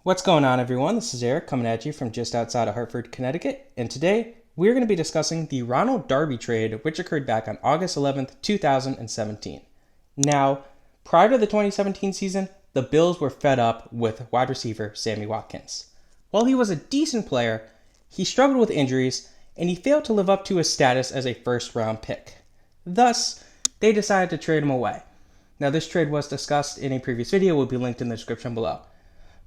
What's going on, everyone? This is Eric coming at you from just outside of Hartford, Connecticut, and today we're going to be discussing the Ronald Darby trade, which occurred back on August 11th, 2017. Now, prior to the 2017 season, the Bills were fed up with wide receiver Sammy Watkins. While he was a decent player, he struggled with injuries, and he failed to live up to his status as a first-round pick. Thus, they decided to trade him away. Now, this trade was discussed in a previous video, will be linked in the description below.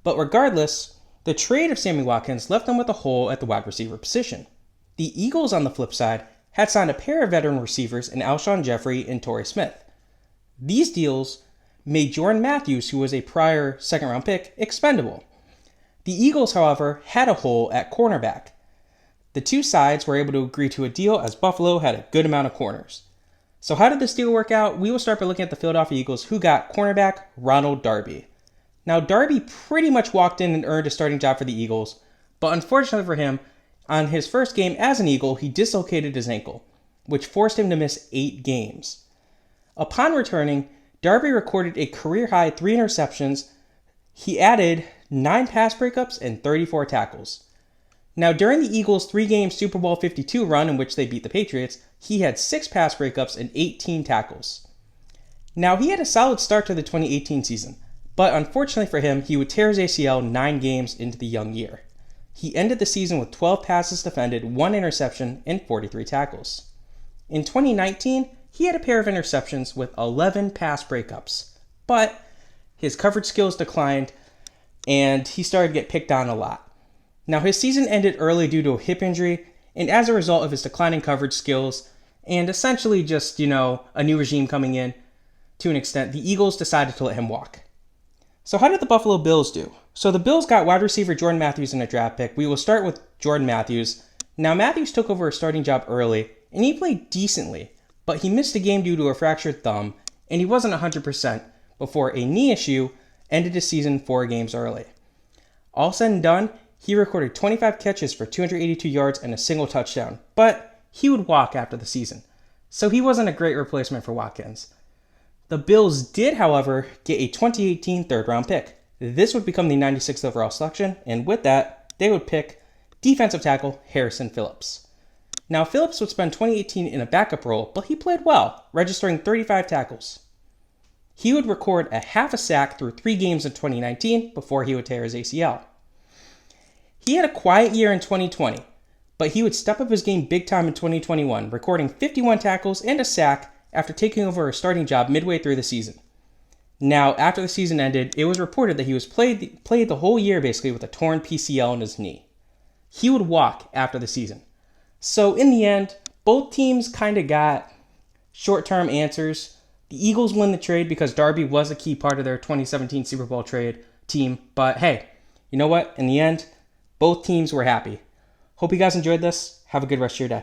But regardless, the trade of Sammy Watkins left them with a hole at the wide receiver position. The Eagles, on the flip side, had signed a pair of veteran receivers in Alshon Jeffrey and Torrey Smith. These deals made Jordan Matthews, who was a prior second-round pick, expendable. The Eagles, however, had a hole at cornerback. The two sides were able to agree to a deal as Buffalo had a good amount of corners. So how did this deal work out? We will start by looking at the Philadelphia Eagles, who got cornerback Ronald Darby. Now, Darby pretty much walked in and earned a starting job for the Eagles, but unfortunately for him, on his first game as an Eagle, he dislocated his ankle, which forced him to miss 8 games. Upon returning, Darby recorded a career-high 3 interceptions. He added 9 pass breakups and 34 tackles. Now, during the Eagles' 3-game Super Bowl 52 run in which they beat the Patriots, he had 6 pass breakups and 18 tackles. Now, he had a solid start to the 2018 season, but unfortunately for him, he would tear his ACL 9 games into the young year. He ended the season with 12 passes defended, 1 interception, and 43 tackles. In 2019, he had a pair of interceptions with 11 pass breakups, but his coverage skills declined, and he started to get picked on a lot. Now, his season ended early due to a hip injury, and as a result of his declining coverage skills, and essentially just, a new regime coming in, to an extent, the Eagles decided to let him walk. So how did the Buffalo Bills do? So the Bills got wide receiver Jordan Matthews in a draft pick. We will start with Jordan Matthews. Now, Matthews took over a starting job early, and he played decently, but he missed a game due to a fractured thumb, and he wasn't 100% before a knee issue ended his season 4 games early. All said and done, he recorded 25 catches for 282 yards and a single touchdown, but he would walk after the season. So he wasn't a great replacement for Watkins. The Bills did, however, get a 2018 third-round pick. This would become the 96th overall selection, and with that, they would pick defensive tackle Harrison Phillips. Now, Phillips would spend 2018 in a backup role, but he played well, registering 35 tackles. He would record a half a sack through 3 games in 2019 before he would tear his ACL. He had a quiet year in 2020, but he would step up his game big time in 2021, recording 51 tackles and a sack after taking over a starting job midway through the season. Now, after the season ended, it was reported that he was played the whole year basically with a torn PCL in his knee. He would walk after the season. So in the end, both teams kind of got short-term answers. The Eagles win the trade because Darby was a key part of their 2017 Super Bowl trade team. But hey, you know what? In the end, both teams were happy. Hope you guys enjoyed this. Have a good rest of your day.